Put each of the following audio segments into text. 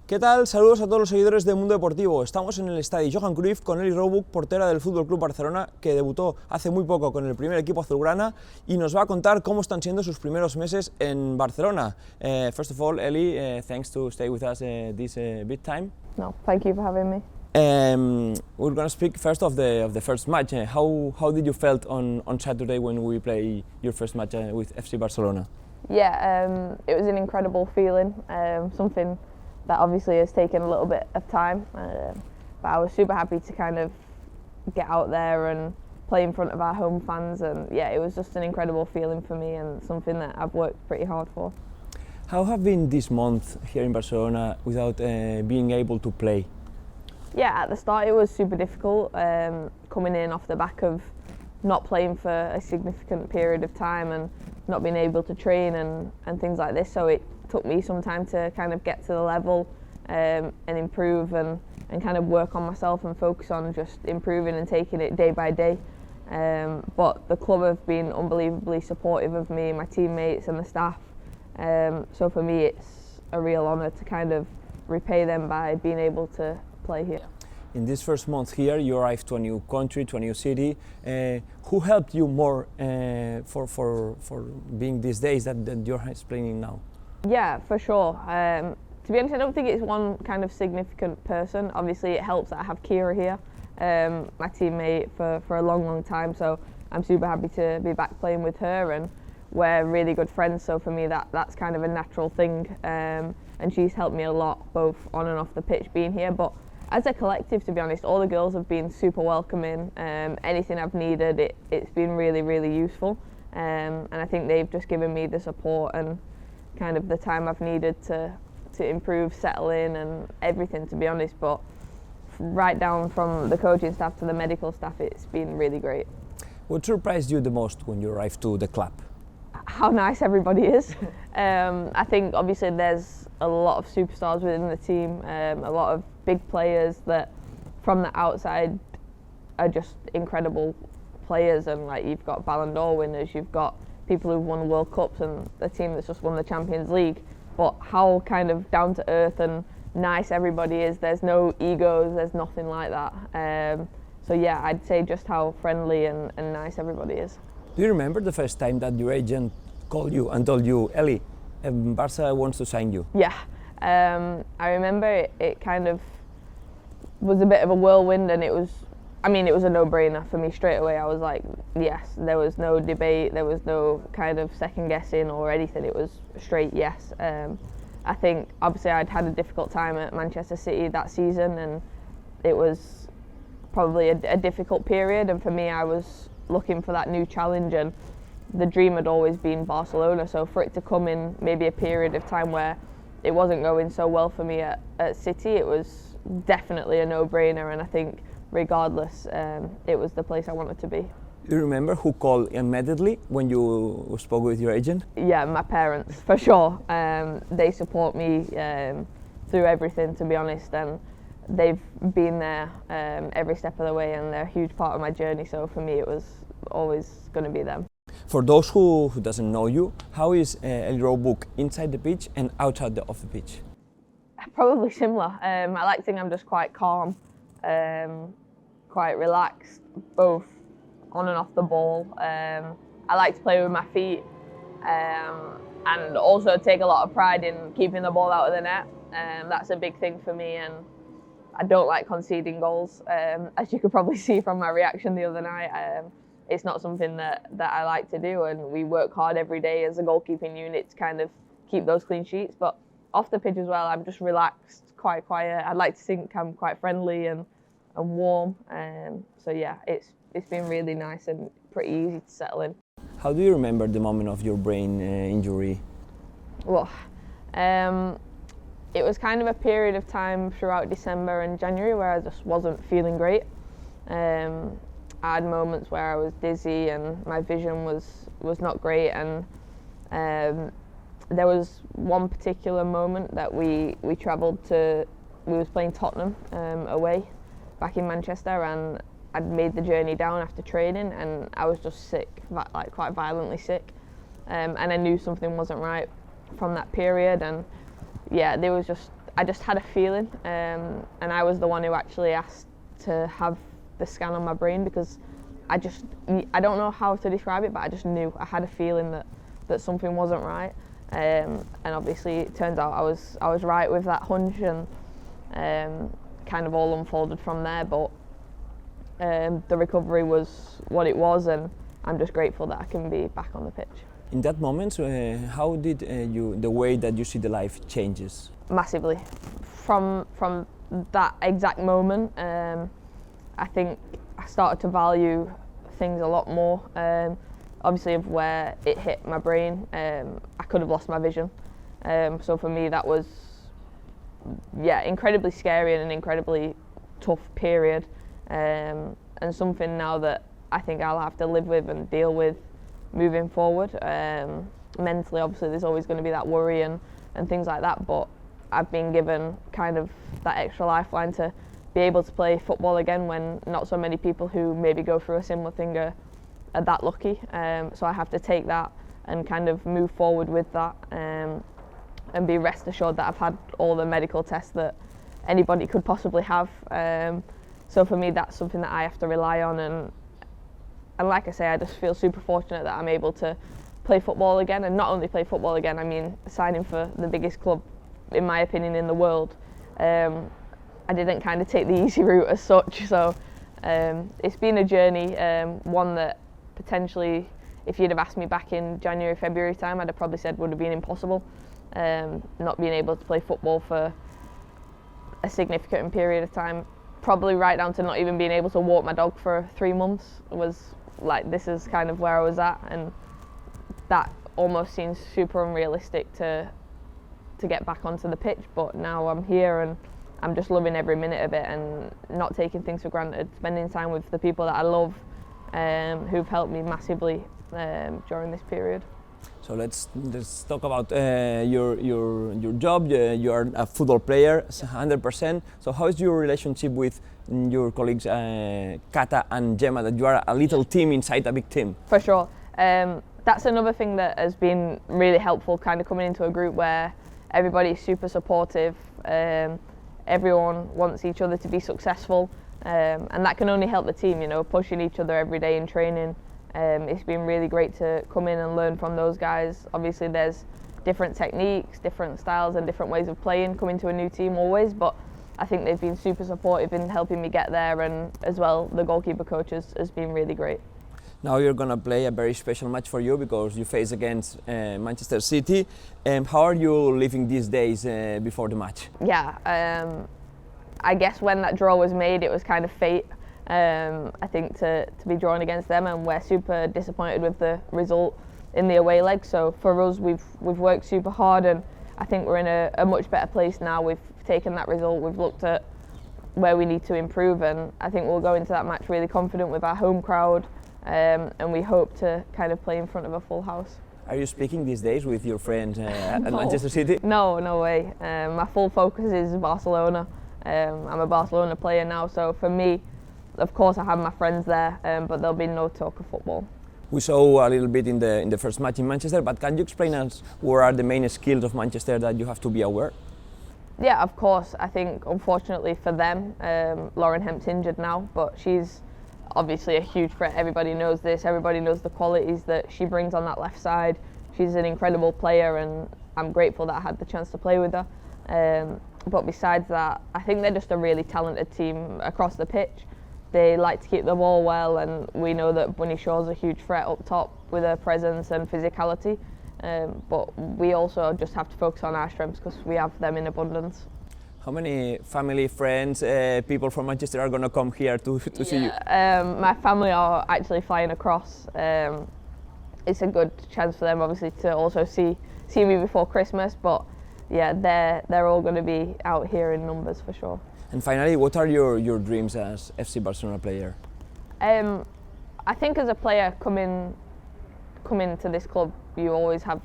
¿Qué tal? Saludos a todos los seguidores de Mundo Deportivo. Estamos en el estadio Johan Cruyff con Ellie Roebuck, portera del FC Barcelona, que debutó hace muy poco con el primer equipo azulgrana y nos va a contar cómo están siendo sus primeros meses en Barcelona. First of all, Ellie, thanks to stay with us this bit time. No, thank you for having me. We're going to speak first of the first match. How did you felt on Saturday when we play your first match with FC Barcelona? Yeah, it was an incredible feeling, something that obviously has taken a little bit of time, but I was super happy to kind of get out there and play in front of our home fans, and yeah, it was just an incredible feeling for me and something that I've worked pretty hard for. How have been this month here in Barcelona without being able to play? Yeah, at the start it was super difficult, coming in off the back of not playing for a significant period of time and not being able to train and things like this, so it took me some time to kind of get to the level and improve and kind of work on myself and focus on just improving and taking it day by day. But the club have been unbelievably supportive of me, my teammates and the staff. So for me it's a real honour to kind of repay them by being able to play here. In this first month here, you arrived to a new country, to a new city. Who helped you more for being these days that you're explaining now? Yeah, for sure. To be honest, I don't think it's one kind of significant person. Obviously, it helps that I have Kira here, my teammate for a long time. So I'm super happy to be back playing with her, and we're really good friends. So for me, that's kind of a natural thing. And she's helped me a lot, both on and off the pitch, being here. But as a collective, to be honest, all the girls have been super welcoming. Anything I've needed, it's been really useful. And I think they've just given me the support and kind of the time I've needed to improve, settle in and everything, to be honest. But right down from the coaching staff to the medical staff, it's been really great. What surprised you the most when you arrived to the club? How nice everybody is. I think obviously there's a lot of superstars within the team, a lot of big players that from the outside are just incredible players, and like you've got Ballon d'Or winners, you've got people who've won World Cups and the team that's just won the Champions League, but how kind of down to earth and nice everybody is. There's no egos, there's nothing like that. So yeah, I'd say just how friendly and nice everybody is. Do you remember the first time that your agent called you and told you, Ellie, Barça wants to sign you? Yeah, I remember it kind of was a bit of a whirlwind, and it was a no-brainer for me straight away. I was like, yes, there was no debate, there was no kind of second guessing or anything, it was straight yes. I think obviously I'd had a difficult time at Manchester City that season, and it was probably a difficult period, and for me I was looking for that new challenge, and the dream had always been Barcelona, so for it to come in maybe a period of time where it wasn't going so well for me at City, it was definitely a no-brainer, and I think regardless, it was the place I wanted to be. Do you remember who called immediately when you spoke with your agent? Yeah, my parents, for sure. They support me through everything, to be honest, and they've been there every step of the way, and they're a huge part of my journey, so for me it was always going to be them. For those who doesn't know you, how is Ellie Roebuck inside the pitch and outside of the pitch? Probably similar. I like to think I'm just quite calm, quite relaxed, both on and off the ball. I like to play with my feet, and also take a lot of pride in keeping the ball out of the net. That's a big thing for me, and I don't like conceding goals, as you could probably see from my reaction the other night. It's not something that I like to do, and we work hard every day as a goalkeeping unit to kind of keep those clean sheets. But off the pitch as well, I'm just relaxed, quite quiet. I'd like to think I'm quite friendly and warm. So yeah, it's been really nice and pretty easy to settle in. How do you remember the moment of your brain injury? Well, it was kind of a period of time throughout December and January where I just wasn't feeling great. I had moments where I was dizzy and my vision was not great, and there was one particular moment that we travelled to. We was playing Tottenham away back in Manchester, and I'd made the journey down after training, and I was just sick, like quite violently sick, and I knew something wasn't right from that period. And yeah, there was just I just had a feeling, and I was the one who actually asked to have the scan on my brain, because I don't know how to describe it, but I just knew. I had a feeling that something wasn't right, and obviously it turns out I was right with that hunch, and kind of all unfolded from there. But the recovery was what it was, and I'm just grateful that I can be back on the pitch. In that moment, how did the way that you see the life changes? Massively. From that exact moment, I think I started to value things a lot more. Obviously, of where it hit my brain, I could have lost my vision. So for me, that was incredibly scary and an incredibly tough period, and something now that I think I'll have to live with and deal with moving forward. Mentally, obviously, there's always going to be that worry and things like that, but I've been given kind of that extra lifeline to be able to play football again, when not so many people who maybe go through a similar thing are that lucky. So I have to take that and kind of move forward with that, and be rest assured that I've had all the medical tests that anybody could possibly have. So for me, that's something that I have to rely on, and like I say, I just feel super fortunate that I'm able to play football again, and not only play football again, I mean signing for the biggest club, in my opinion, in the world. I didn't kind of take the easy route as such, so it's been a journey, one that potentially, if you'd have asked me back in January, February time, I'd have probably said would have been impossible. Not being able to play football for a significant period of time, probably right down to not even being able to walk my dog for 3 months, was like, this is kind of where I was at, and that almost seems super unrealistic to get back onto the pitch. But now I'm here, and I'm just loving every minute of it, and not taking things for granted, spending time with the people that I love, who've helped me massively during this period. So let's talk about your job. You are a football player, 100%. So how is your relationship with your colleagues Kata and Gemma, that you are a little team inside a big team? For sure. That's another thing that has been really helpful, kind of coming into a group where everybody's super supportive, everyone wants each other to be successful, and that can only help the team, you know, pushing each other every day in training. It's been really great to come in and learn from those guys. Obviously there's different techniques, different styles and different ways of playing coming to a new team always, but I think they've been super supportive in helping me get there, and as well the goalkeeper coach has been really great. Now you're going to play a very special match for you, because you face against Manchester City. How are you living these days before the match? Yeah, I guess when that draw was made, it was kind of fate. I think to be drawn against them, and we're super disappointed with the result in the away leg. So for us, we've worked super hard, and I think we're in a much better place now. We've taken that result, we've looked at where we need to improve, and I think we'll go into that match really confident with our home crowd, and we hope to kind of play in front of a full house. Are you speaking these days with your friends at Manchester City? No way. My full focus is Barcelona. I'm a Barcelona player now, so for me, of course I have my friends there, but there'll be no talk of football. We saw a little bit in the first match in Manchester, but can you explain us what are the main skills of Manchester that you have to be aware? Yeah, of course. I think unfortunately for them, Lauren Hemp's injured now, but she's obviously a huge threat. Everybody knows this, everybody knows the qualities that she brings on that left side. She's an incredible player, and I'm grateful that I had the chance to play with her. But besides that, I think they're just a really talented team across the pitch. They like to keep the ball well, and we know that Bunny Shaw's a huge threat up top with her presence and physicality. But we also just have to focus on our strengths, because we have them in abundance. How many family, friends, people from Manchester are going to come here to see you? My family are actually flying across. It's a good chance for them, obviously, to also see me before Christmas. But yeah, they're all going to be out here in numbers for sure. And finally, what are your dreams as FC Barcelona player? I think as a player coming to this club, you always have,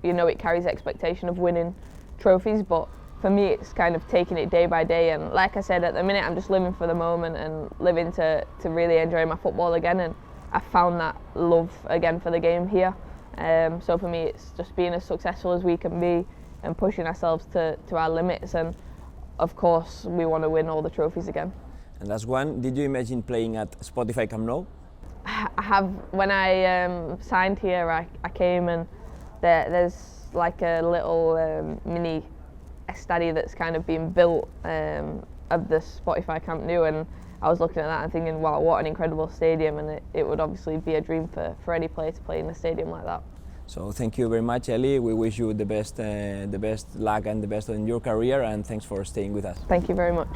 you know, it carries expectation of winning trophies, but for me it's kind of taking it day by day, and like I said, at the minute I'm just living for the moment and living to really enjoy my football again, and I found that love again for the game here. So for me it's just being as successful as we can be and pushing ourselves to our limits, and of course we want to win all the trophies again. And last one, did you imagine playing at Spotify Camp Nou? I have. When I signed here, I came and there's like a little mini Estadi that's kind of being built of the Spotify Camp Nou, and I was looking at that and thinking, wow, what an incredible stadium, and it would obviously be a dream for any player to play in a stadium like that. So thank you very much, Ellie. We wish you the best luck and the best in your career, and thanks for staying with us. Thank you very much.